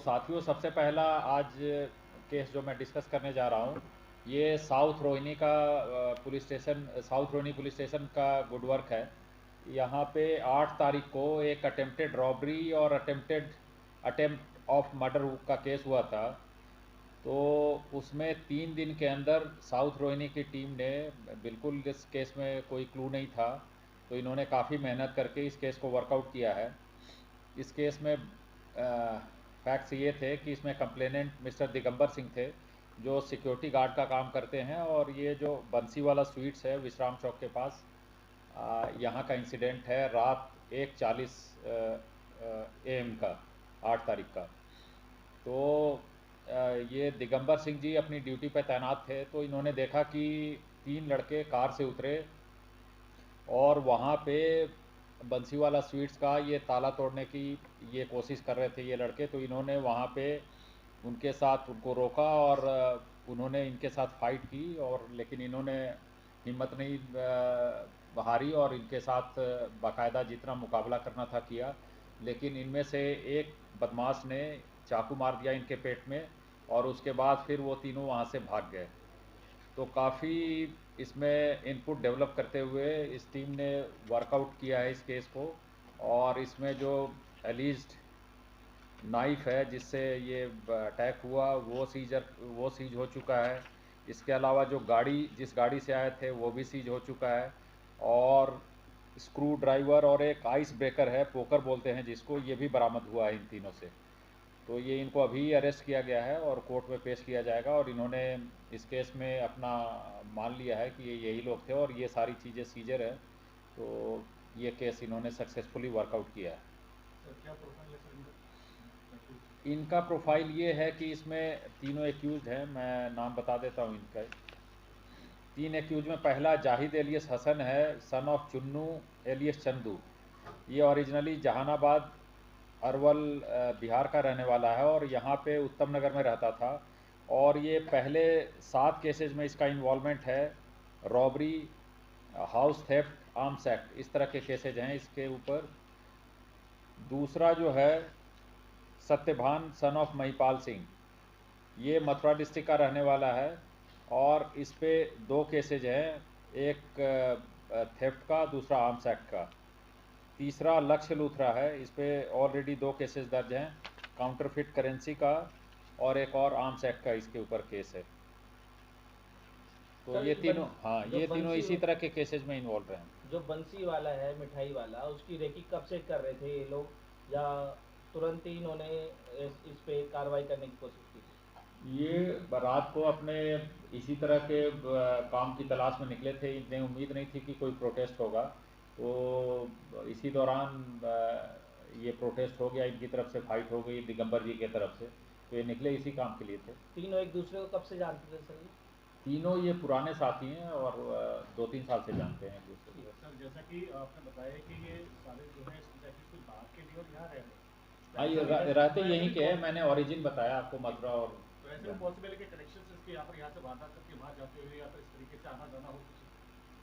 साथियों, सबसे पहला आज केस जो मैं डिस्कस करने जा रहा हूँ, ये साउथ रोहिनी पुलिस स्टेशन का गुड वर्क है। यहाँ पे 8 तारीख को एक अटेम्प्टेड रॉबरी और अटेम्प्ट ऑफ मर्डर का केस हुआ था। तो उसमें 3 दिन के अंदर साउथ रोहिनी की टीम ने, बिल्कुल इस केस में कोई क्लू नहीं था, तो इन्होंने काफ़ी मेहनत करके इस केस को वर्कआउट किया है। इस केस में फैक्ट्स ये थे कि इसमें कंप्लेनेंट मिस्टर दिगंबर सिंह थे, जो सिक्योरिटी गार्ड का काम करते हैं। और ये जो बंसीवाला स्वीट्स है विश्राम चौक के पास, यहाँ का इंसिडेंट है रात 1:40 AM का, 8 तारीख का। तो ये दिगंबर सिंह जी अपनी ड्यूटी पे तैनात थे, तो इन्होंने देखा कि 3 लड़के कार से उतरे और वहाँ पे बंसीवाला स्वीट्स का ये ताला तोड़ने की ये कोशिश कर रहे थे ये लड़के। तो इन्होंने वहाँ पे उनके साथ उनको रोका और उन्होंने इनके साथ फाइट की, और लेकिन इन्होंने हिम्मत नहीं हारी और इनके साथ बाकायदा जितना मुकाबला करना था किया। लेकिन इनमें से एक बदमाश ने चाकू मार दिया इनके पेट में, और उसके बाद फिर वो तीनों वहाँ से भाग गए। तो काफ़ी इसमें इनपुट डेवलप करते हुए इस टीम ने वर्कआउट किया है इस केस को। और इसमें जो एलिज्ड नाइफ है जिससे ये अटैक हुआ, वो सीज हो चुका है। इसके अलावा जो जिस गाड़ी से आए थे वो भी सीज हो चुका है। और स्क्रू ड्राइवर और एक आइस ब्रेकर है, पोकर बोलते हैं जिसको, ये भी बरामद हुआ है इन तीनों से। तो ये इनको अभी अरेस्ट किया गया है और कोर्ट में पेश किया जाएगा। और इन्होंने इस केस में अपना मान लिया है कि ये यही लोग थे और ये सारी चीज़ें सीजर है। तो ये केस इन्होंने सक्सेसफुली वर्कआउट किया है। इनका प्रोफाइल ये है कि इसमें तीनों एक्यूज़ड हैं, मैं नाम बता देता हूँ इनका। 3 एक्यूज में पहला जाहिद एलियस हसन है, son of Chunnu alias Chandu. ये ओरिजिनली जहानाबाद अरवल बिहार का रहने वाला है और यहाँ पे उत्तम नगर में रहता था। और ये पहले 7 केसेज में इसका इन्वॉल्वमेंट है। Robbery, house theft, arms act, इस तरह के केसेज हैं इसके ऊपर। दूसरा जो है सत्यभान सन ऑफ महिपाल सिंह, ये मथुरा डिस्ट्रिक्ट का रहने वाला है और इस पे 2 केसेज हैं, एक थेफ्ट का, दूसरा आर्म्स एक्ट का। तीसरा लक्ष्य लूथरा है, इस पे ऑलरेडी 2 केसेस दर्ज हैं, काउंटरफिट करेंसी का और एक और आर्म्स एक्ट का इसके ऊपर केस है। तो ये तीनों, हाँ, ये तीनों इसी तरह के केसेज में इन्वॉल्व हैं। जो बंसी वाला है, मिठाई वाला, उसकी रेकी कब से कर रहे थे ये लोग, या तुरंत ही इन्होंने इस पे कार्रवाई करने की कोशिश की थी? ये रात को अपने इसी तरह के काम की तलाश में निकले थे। इन्हें उम्मीद नहीं थी कि कोई प्रोटेस्ट होगा। तो इसी दौरान ये प्रोटेस्ट हो गया, इनकी तरफ से फाइट हो गई दिगंबर जी की तरफ से। तो ये निकले इसी काम के लिए थे। तीनों एक दूसरे को कब से जानते थे सर ये? तीनों ये पुराने साथी हैं और 2-3 साल से जानते हैं एक दूसरे को। सर, जैसा कि आपने बताया कि ये सारे जो है कुछ बाहर के लिए और यहाँ रह रहे हैं, तो हाँ, ऐसा ये भी हो रहते सकता है यहीं कि के हैं, मैंने ओरिजिन बताया आपको, मथुरा और तो ऐसे में पॉसिबल है कि कनेक्शन इसके यहाँ से वारदात करके वहाँ जाते हुए या फिर इस तरीके से आना जाना हो कुछ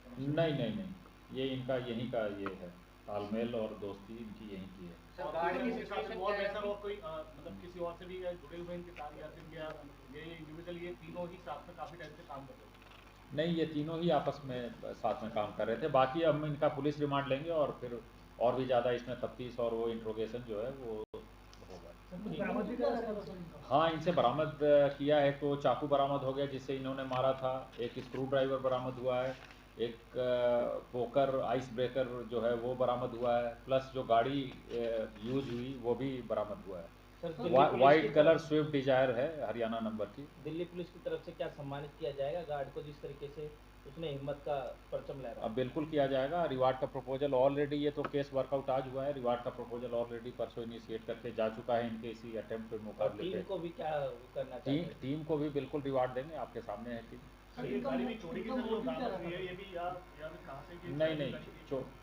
connection? नहीं नहीं नहीं, ये इनका यहीं का ये है, तालमेल और दोस्ती इनकी यहीं की है। और गाड़ी के साथ इन्वॉल्व है सर, और कोई मतलब किसी और से भी जुड़े हुए इनके साथ, या फिर ये इंडिविजुअल ये तीनों ही साथ में काफ़ी टाइम से काम कर रहे हैं? नहीं, ये तीनों ही आपस में साथ में काम कर रहे थे। बाकी हम इनका पुलिस रिमांड लेंगे और फिर और भी ज़्यादा इसमें तफ्तीश और वो इंट्रोगेशन जो है वो होगा। हाँ, इनसे बरामद किया है, तो चाकू बरामद हो गया जिससे इन्होंने मारा था, एक स्क्रू ड्राइवर बरामद हुआ है, एक पोकर आइस ब्रेकर जो है वो बरामद हुआ है, प्लस जो गाड़ी यूज हुई वो भी बरामद हुआ है। वाइट कलर स्विफ्ट डिजायर है, हरियाणा नंबर की। दिल्ली पुलिस की तरफ से क्या सम्मानित किया जाएगा गार्ड को, जिस तरीके से उसने हिम्मत का परचम लहराया? अब बिल्कुल किया जाएगा। रिवार्ड का प्रपोजल ऑलरेडी, ये तो केस वर्कआउट आज हुआ है, रिवार्ड का प्रपोजल ऑलरेडी परसों इनिशिएट करके जा चुका है इनके इसी अटेम्प्ट पे मुकाबले पे। टीम को भी क्या करना चाहिए? टीम को भी बिल्कुल रिवार्ड देंगे, आपके सामने है टीम। सर, ये गाड़ी भी चोरी की सर जो बरामद हुई है, ये भी या फिर कहाँ से की? नहीं नहीं,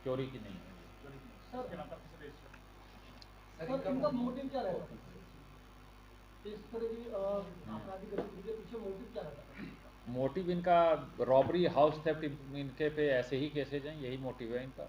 चोरी की नहीं है। सर, इसके नाम पर किसी रजिस्टर? सर, इनका मोटिव क्या रहता है इस तरह की आपराधिक गतिविधि के पीछे? मोटिव क्या रहता है? मोटिव इनका रॉबरी, हाउस थेफ्ट, इनके पे ऐसे ही केसेज हैं, यही मोटिव है इनका।